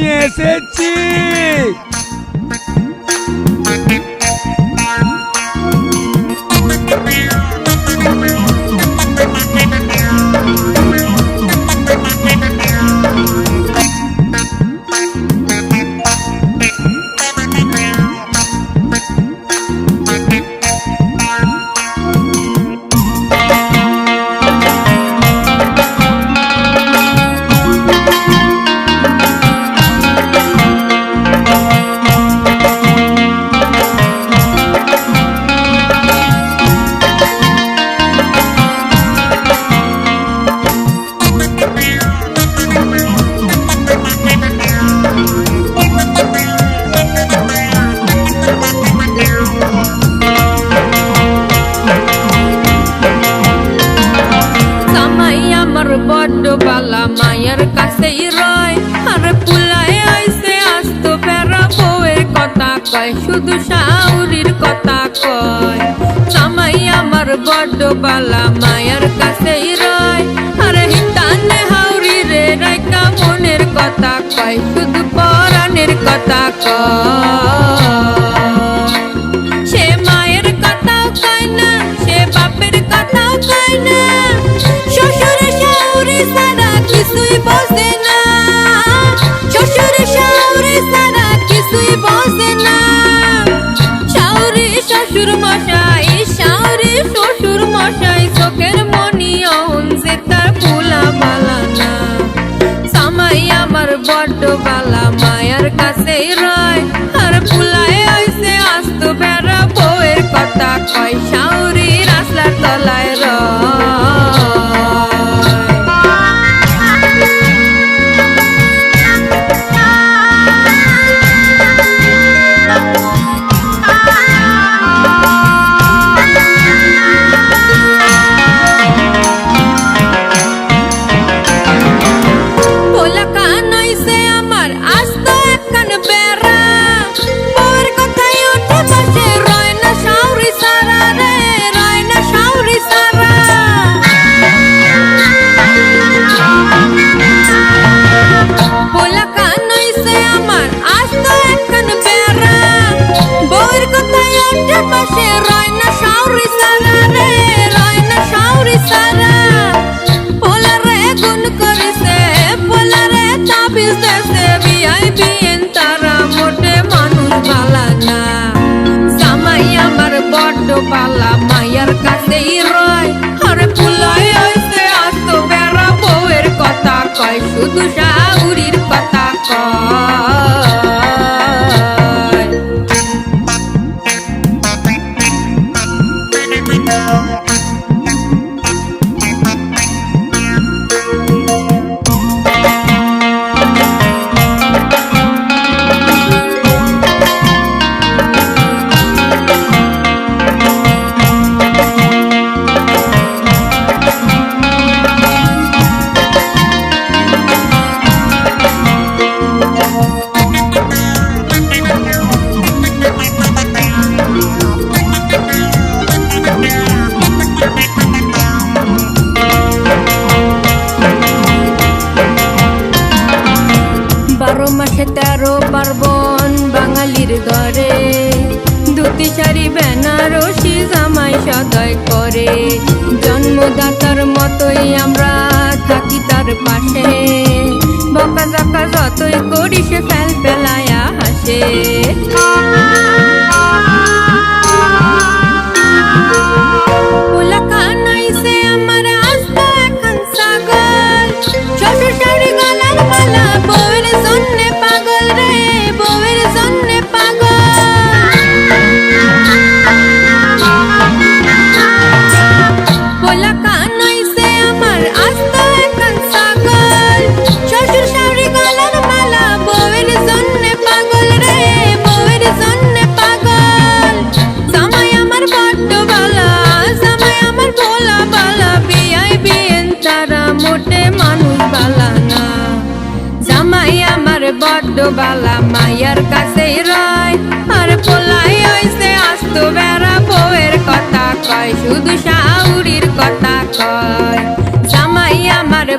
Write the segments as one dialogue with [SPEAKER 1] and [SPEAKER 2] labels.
[SPEAKER 1] নিয়ে এসেছি।
[SPEAKER 2] বড্ড বালা মায়ের কাছেই রয়, আর পুলায় আইসে আস্ত ফেরা বউয়ের কথা কয়, শুধু শাউরির কথা কয়। জামাই আমার বড্ড বালা মায়ের কাছেই রয়, আর হিতানে হাউরি রে রাইকা মনের কথা কয়, শুধু পরাণের কথা কয়। সে মায়ের কথাও কয় না, সে বাপের কথাও কয় না, শ্বশুরে শাউরি সারা কিছুই বোঝে না, শ্বশুরে শাউরি সারা কিছুই বোঝে না। শাউরি শ্বশুর মশাই, শাউরি শ্বশুর মশাই, চোখের মনি অহন যে তার ফুলা বালা না। জামাই আমার বড্ড বালা মায়ের কাছেই রয়, আর ফুলায় আইসে আস্ত বেড়া বউয়ের কথা কয়, শাউরি রাস্তার তলায় রয়। বালা মায়ের কাছেই রয়, আর ফুলায় আইসে আস্ত বেড়া বউয়ের কথা কয়, শুধু শাউরির কথা কয়। মাসে 13 পার্বণ বাঙালির ঘরে, ধুতি শাড়ি বেনারসি জামাই সদয় করে, জন্মদাতার মতোই আমরা থাকি তার পাশে, বকা ঝকা যতই করি সে ফেল ফেলায়া হাসে। শ্বশুর শাড়ি গলার মালা বউয়ের জন্যে পাগল রে, বউয়ের জন্যে পাগল। পোলা কান হইছে আমার আস্ত এখন ছাগল, শ্বশুর শাড়ি গলার মালা বউয়ের জন্যে পাগল রে, বউয়ের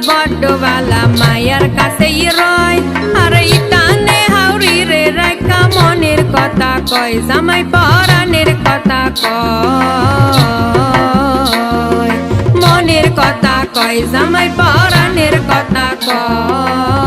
[SPEAKER 2] বড্ডবালা মায়ার কাছেই রয় আর ইটানে হাউরি রে রাইকা মনের কথা কয় জামাই পরাণের কথা কয় মনের কথা কয় জামাই পরাণের কথা কয়